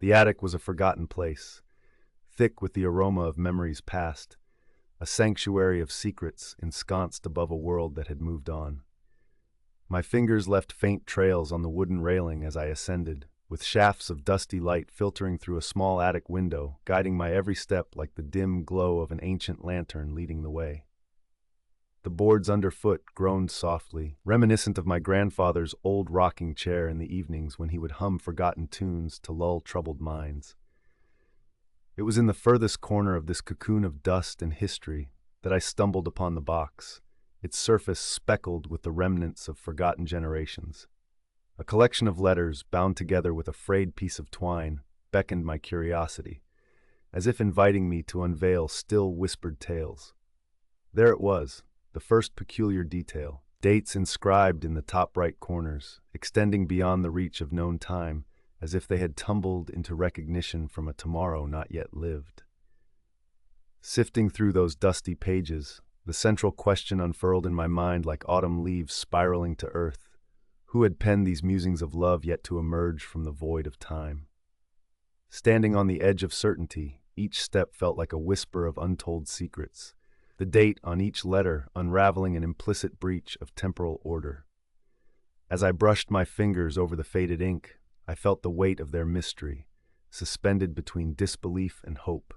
The attic was a forgotten place, thick with the aroma of memories past, a sanctuary of secrets ensconced above a world that had moved on. My fingers left faint trails on the wooden railing as I ascended, with shafts of dusty light filtering through a small attic window, guiding my every step like the dim glow of an ancient lantern leading the way. The boards underfoot groaned softly, reminiscent of my grandfather's old rocking chair in the evenings when he would hum forgotten tunes to lull troubled minds. It was in the furthest corner of this cocoon of dust and history that I stumbled upon the box, its surface speckled with the remnants of forgotten generations. A collection of letters, bound together with a frayed piece of twine, beckoned my curiosity, as if inviting me to unveil still whispered tales. There it was, the first peculiar detail, dates inscribed in the top right corners, extending beyond the reach of known time, as if they had tumbled into recognition from a tomorrow not yet lived. Sifting through those dusty pages, the central question unfurled in my mind like autumn leaves spiraling to earth. Who had penned these musings of love yet to emerge from the void of time? Standing on the edge of certainty, each step felt like a whisper of untold secrets, the date on each letter unraveling an implicit breach of temporal order. As I brushed my fingers over the faded ink, I felt the weight of their mystery, suspended between disbelief and hope.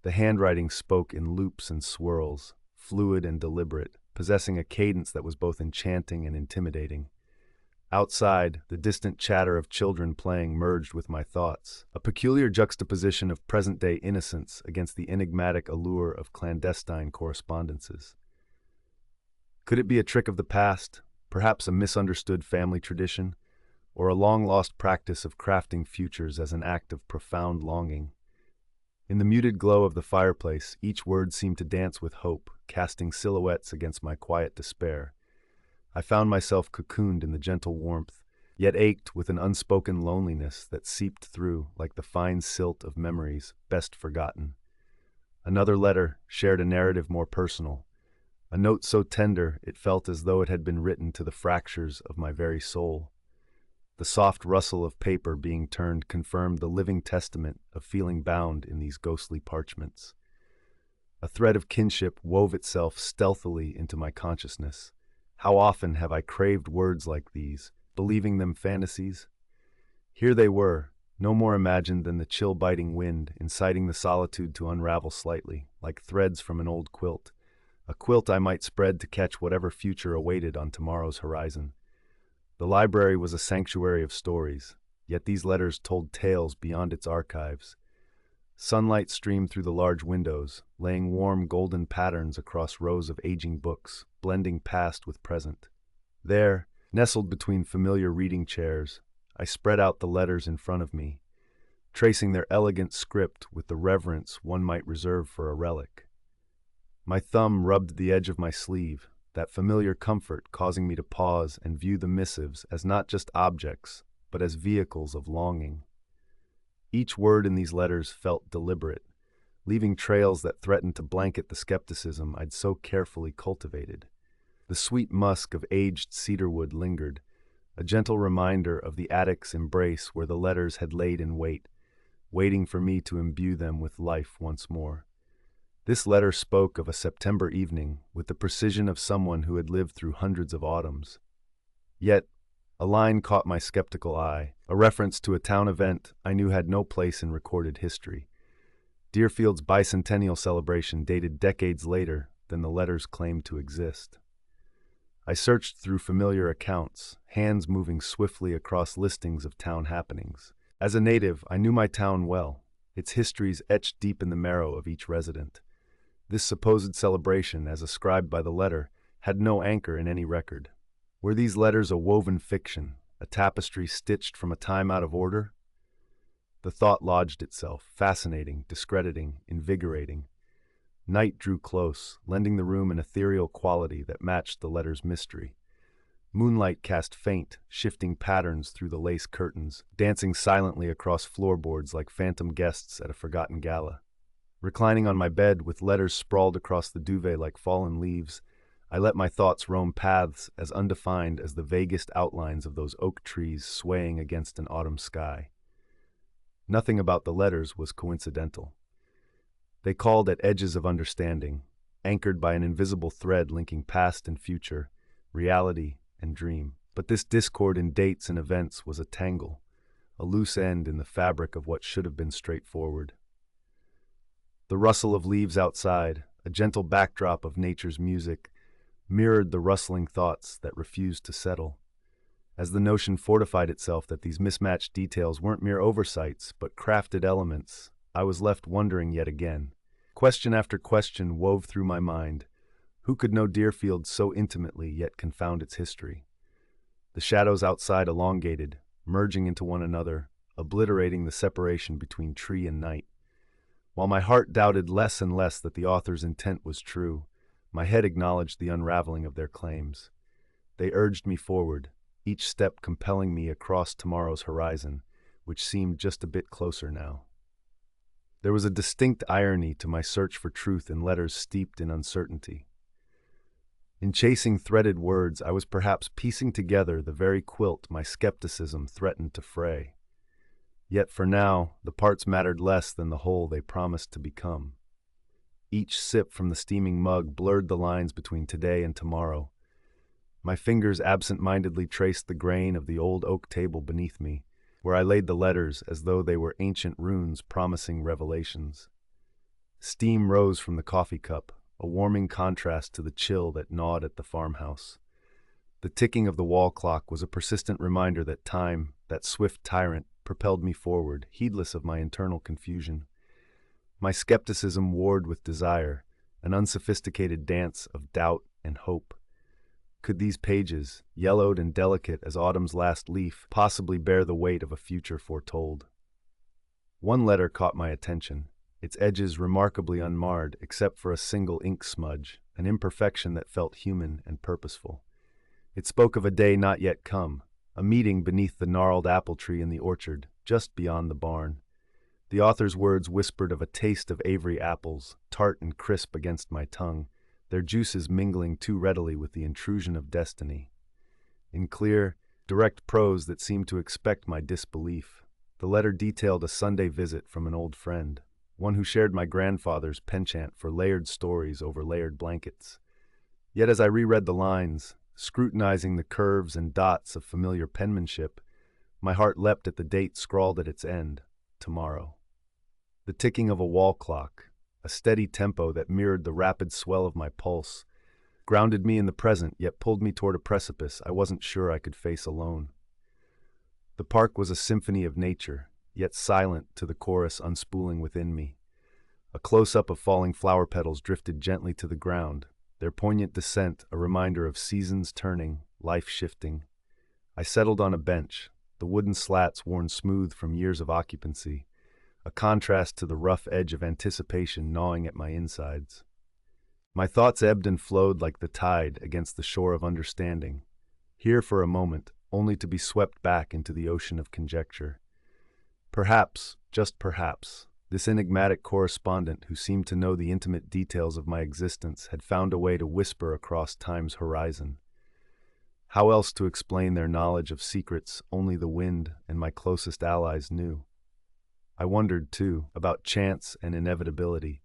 The handwriting spoke in loops and swirls, fluid and deliberate, possessing a cadence that was both enchanting and intimidating. Outside, the distant chatter of children playing merged with my thoughts, a peculiar juxtaposition of present-day innocence against the enigmatic allure of clandestine correspondences. Could it be a trick of the past, perhaps a misunderstood family tradition, or a long-lost practice of crafting futures as an act of profound longing? In the muted glow of the fireplace, each word seemed to dance with hope, casting silhouettes against my quiet despair. I found myself cocooned in the gentle warmth, yet ached with an unspoken loneliness that seeped through like the fine silt of memories best forgotten. Another letter shared a narrative more personal, a note so tender it felt as though it had been written to the fractures of my very soul. The soft rustle of paper being turned confirmed the living testament of feeling bound in these ghostly parchments. A thread of kinship wove itself stealthily into my consciousness. How often have I craved words like these, believing them fantasies? Here they were, no more imagined than the chill-biting wind, inciting the solitude to unravel slightly, like threads from an old quilt, a quilt I might spread to catch whatever future awaited on tomorrow's horizon. The library was a sanctuary of stories, yet these letters told tales beyond its archives. Sunlight streamed through the large windows, laying warm golden patterns across rows of aging books, blending past with present. There, nestled between familiar reading chairs, I spread out the letters in front of me, tracing their elegant script with the reverence one might reserve for a relic. My thumb rubbed the edge of my sleeve, that familiar comfort causing me to pause and view the missives as not just objects, but as vehicles of longing. Each word in these letters felt deliberate, leaving trails that threatened to blanket the skepticism I'd so carefully cultivated. The sweet musk of aged cedarwood lingered, a gentle reminder of the attic's embrace where the letters had laid in wait, waiting for me to imbue them with life once more. This letter spoke of a September evening with the precision of someone who had lived through hundreds of autumns. Yet, a line caught my skeptical eye, a reference to a town event I knew had no place in recorded history. Deerfield's bicentennial celebration dated decades later than the letters claimed to exist. I searched through familiar accounts, hands moving swiftly across listings of town happenings. As a native, I knew my town well, its histories etched deep in the marrow of each resident. This supposed celebration, as ascribed by the letter, had no anchor in any record. Were these letters a woven fiction, a tapestry stitched from a time out of order? The thought lodged itself, fascinating, discrediting, invigorating. Night drew close, lending the room an ethereal quality that matched the letter's mystery. Moonlight cast faint, shifting patterns through the lace curtains, dancing silently across floorboards like phantom guests at a forgotten gala. Reclining on my bed with letters sprawled across the duvet like fallen leaves, I let my thoughts roam paths as undefined as the vaguest outlines of those oak trees swaying against an autumn sky. Nothing about the letters was coincidental. They called at edges of understanding, anchored by an invisible thread linking past and future, reality and dream. But this discord in dates and events was a tangle, a loose end in the fabric of what should have been straightforward. The rustle of leaves outside, a gentle backdrop of nature's music, mirrored the rustling thoughts that refused to settle. As the notion fortified itself that these mismatched details weren't mere oversights, but crafted elements, I was left wondering yet again. Question after question wove through my mind. Who could know Deerfield so intimately yet confound its history? The shadows outside elongated, merging into one another, obliterating the separation between tree and night. While my heart doubted less and less that the author's intent was true, my head acknowledged the unraveling of their claims. They urged me forward, each step compelling me across tomorrow's horizon, which seemed just a bit closer now. There was a distinct irony to my search for truth in letters steeped in uncertainty. In chasing threaded words, I was perhaps piecing together the very quilt my skepticism threatened to fray. Yet for now, the parts mattered less than the whole they promised to become. Each sip from the steaming mug blurred the lines between today and tomorrow. My fingers absent-mindedly traced the grain of the old oak table beneath me, where I laid the letters as though they were ancient runes promising revelations. Steam rose from the coffee cup, a warming contrast to the chill that gnawed at the farmhouse. The ticking of the wall clock was a persistent reminder that time, that swift tyrant, propelled me forward, heedless of my internal confusion. My skepticism warred with desire, an unsophisticated dance of doubt and hope. Could these pages, yellowed and delicate as autumn's last leaf, possibly bear the weight of a future foretold? One letter caught my attention, its edges remarkably unmarred except for a single ink smudge, an imperfection that felt human and purposeful. It spoke of a day not yet come, a meeting beneath the gnarled apple tree in the orchard, just beyond the barn. The author's words whispered of a taste of Avery apples, tart and crisp against my tongue, their juices mingling too readily with the intrusion of destiny. In clear, direct prose that seemed to expect my disbelief, the letter detailed a Sunday visit from an old friend, one who shared my grandfather's penchant for layered stories over layered blankets. Yet as I reread the lines, scrutinizing the curves and dots of familiar penmanship, my heart leapt at the date scrawled at its end, tomorrow. The ticking of a wall clock, a steady tempo that mirrored the rapid swell of my pulse, grounded me in the present yet pulled me toward a precipice I wasn't sure I could face alone. The park was a symphony of nature, yet silent to the chorus unspooling within me. A close-up of falling flower petals drifted gently to the ground, their poignant descent a reminder of seasons turning, life shifting. I settled on a bench, the wooden slats worn smooth from years of occupancy, a contrast to the rough edge of anticipation gnawing at my insides. My thoughts ebbed and flowed like the tide against the shore of understanding, here for a moment, only to be swept back into the ocean of conjecture. Perhaps, just perhaps, this enigmatic correspondent who seemed to know the intimate details of my existence had found a way to whisper across time's horizon. How else to explain their knowledge of secrets only the wind and my closest allies knew? I wondered, too, about chance and inevitability,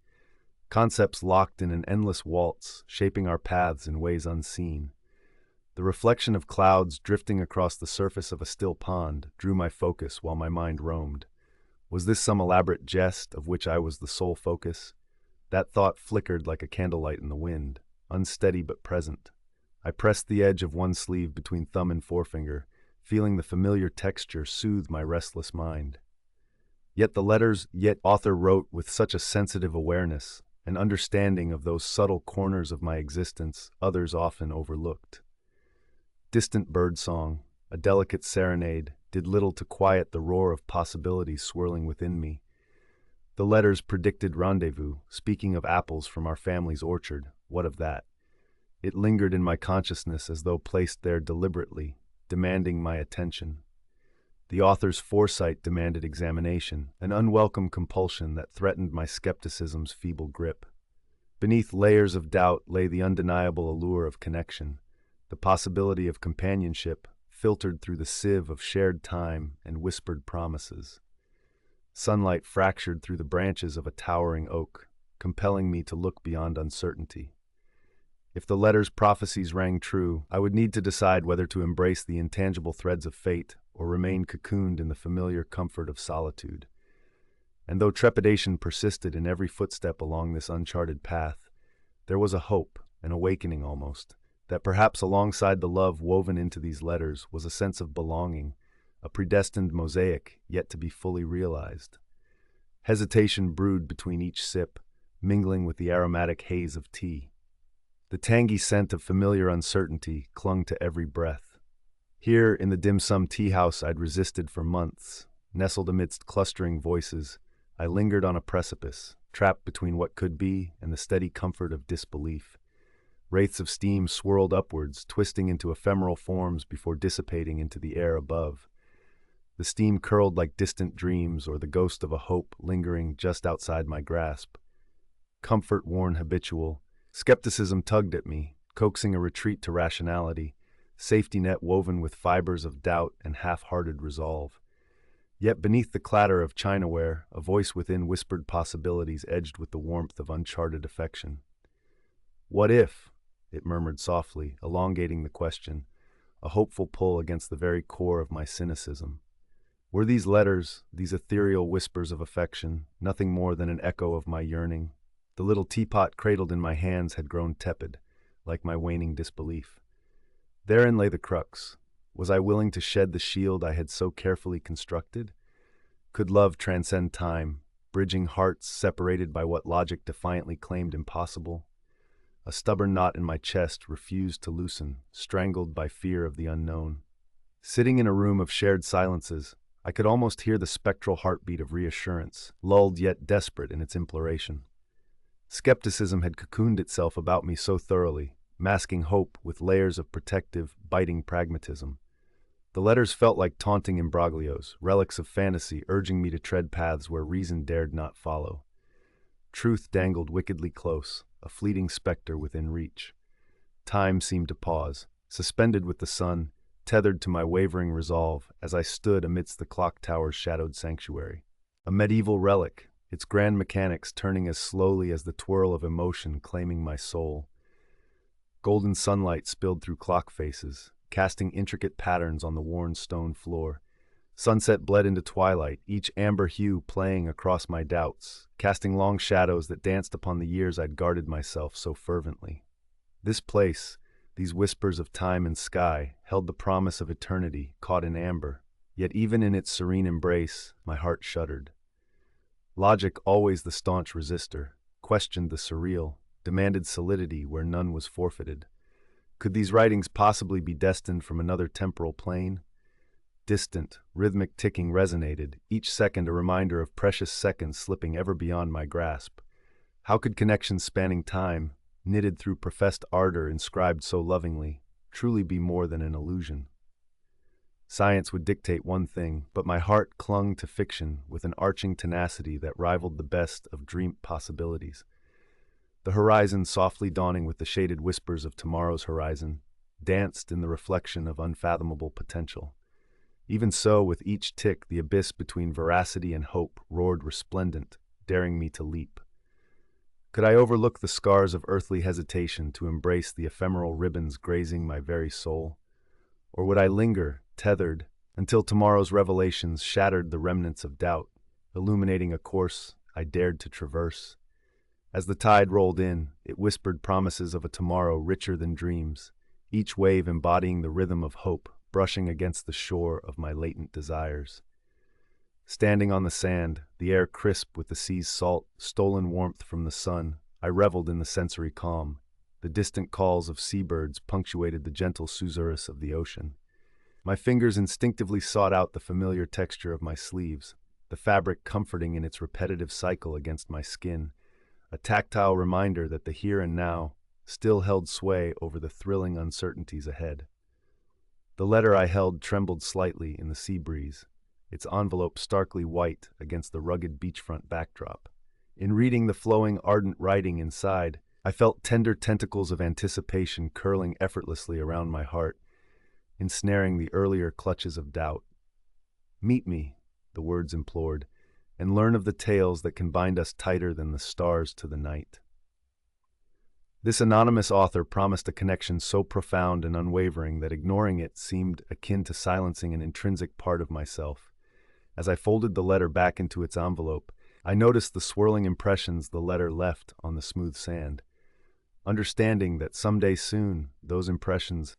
concepts locked in an endless waltz, shaping our paths in ways unseen. The reflection of clouds drifting across the surface of a still pond drew my focus while my mind roamed. Was this some elaborate jest of which I was the sole focus? That thought flickered like a candlelight in the wind, unsteady but present. I pressed the edge of one sleeve between thumb and forefinger, feeling the familiar texture soothe my restless mind. Yet the letters author wrote with such a sensitive awareness, an understanding of those subtle corners of my existence others often overlooked. Distant birdsong, a delicate serenade, did little to quiet the roar of possibilities swirling within me. The letters predicted rendezvous, speaking of apples from our family's orchard. What of that? It lingered in my consciousness as though placed there deliberately, demanding my attention. The author's foresight demanded examination, an unwelcome compulsion that threatened my skepticism's feeble grip. Beneath layers of doubt lay the undeniable allure of connection, the possibility of companionship filtered through the sieve of shared time and whispered promises. Sunlight fractured through the branches of a towering oak, compelling me to look beyond uncertainty. If the letter's prophecies rang true, I would need to decide whether to embrace the intangible threads of fate or remain cocooned in the familiar comfort of solitude. And though trepidation persisted in every footstep along this uncharted path, there was a hope, an awakening almost, that perhaps alongside the love woven into these letters was a sense of belonging, a predestined mosaic yet to be fully realized. Hesitation brewed between each sip, mingling with the aromatic haze of tea. The tangy scent of familiar uncertainty clung to every breath. Here, in the dim sum tea house I'd resisted for months, nestled amidst clustering voices, I lingered on a precipice, trapped between what could be and the steady comfort of disbelief. Wraiths of steam swirled upwards, twisting into ephemeral forms before dissipating into the air above. The steam curled like distant dreams or the ghost of a hope lingering just outside my grasp. Comfort worn habitual, skepticism tugged at me, coaxing a retreat to rationality, safety net woven with fibers of doubt and half-hearted resolve. Yet beneath the clatter of chinaware, a voice within whispered possibilities edged with the warmth of uncharted affection. "What if?" it murmured softly, elongating the question, a hopeful pull against the very core of my cynicism. Were these letters, these ethereal whispers of affection, nothing more than an echo of my yearning? The little teapot cradled in my hands had grown tepid, like my waning disbelief. Therein lay the crux. Was I willing to shed the shield I had so carefully constructed? Could love transcend time, bridging hearts separated by what logic defiantly claimed impossible? A stubborn knot in my chest refused to loosen, strangled by fear of the unknown. Sitting in a room of shared silences, I could almost hear the spectral heartbeat of reassurance, lulled yet desperate in its imploration. Skepticism had cocooned itself about me so thoroughly, masking hope with layers of protective, biting pragmatism. The letters felt like taunting imbroglios, relics of fantasy urging me to tread paths where reason dared not follow. Truth dangled wickedly close, a fleeting specter within reach. Time seemed to pause, suspended with the sun, tethered to my wavering resolve as I stood amidst the clock tower's shadowed sanctuary. A medieval relic, its grand mechanics turning as slowly as the twirl of emotion claiming my soul. Golden sunlight spilled through clock faces, casting intricate patterns on the worn stone floor. Sunset bled into twilight, each amber hue playing across my doubts, casting long shadows that danced upon the years I'd guarded myself so fervently. This place, these whispers of time and sky, held the promise of eternity caught in amber, yet even in its serene embrace, my heart shuddered. Logic, always the staunch resistor, questioned the surreal, demanded solidity where none was forfeited. Could these writings possibly be destined from another temporal plane? Distant, rhythmic ticking resonated, each second a reminder of precious seconds slipping ever beyond my grasp. How could connections spanning time, knitted through professed ardor inscribed so lovingly, truly be more than an illusion? Science would dictate one thing, but my heart clung to fiction with an arching tenacity that rivaled the best of dreamed possibilities. The horizon, softly dawning with the shaded whispers of tomorrow's horizon, danced in the reflection of unfathomable potential. Even so, with each tick, the abyss between veracity and hope roared resplendent, daring me to leap. Could I overlook the scars of earthly hesitation to embrace the ephemeral ribbons grazing my very soul? Or would I linger, tethered, until tomorrow's revelations shattered the remnants of doubt, illuminating a course I dared to traverse? As the tide rolled in, it whispered promises of a tomorrow richer than dreams, each wave embodying the rhythm of hope, brushing against the shore of my latent desires. Standing on the sand, the air crisp with the sea's salt, stolen warmth from the sun, I reveled in the sensory calm. The distant calls of seabirds punctuated the gentle susurrus of the ocean. My fingers instinctively sought out the familiar texture of my sleeves, the fabric comforting in its repetitive cycle against my skin, a tactile reminder that the here and now still held sway over the thrilling uncertainties ahead. The letter I held trembled slightly in the sea breeze, its envelope starkly white against the rugged beachfront backdrop. In reading the flowing, ardent writing inside, I felt tender tentacles of anticipation curling effortlessly around my heart, ensnaring the earlier clutches of doubt. "Meet me," the words implored, and learn of the tales that can bind us tighter than the stars to the night. This anonymous author promised a connection so profound and unwavering that ignoring it seemed akin to silencing an intrinsic part of myself. As I folded the letter back into its envelope, I noticed the swirling impressions the letter left on the smooth sand, understanding that someday soon those impressions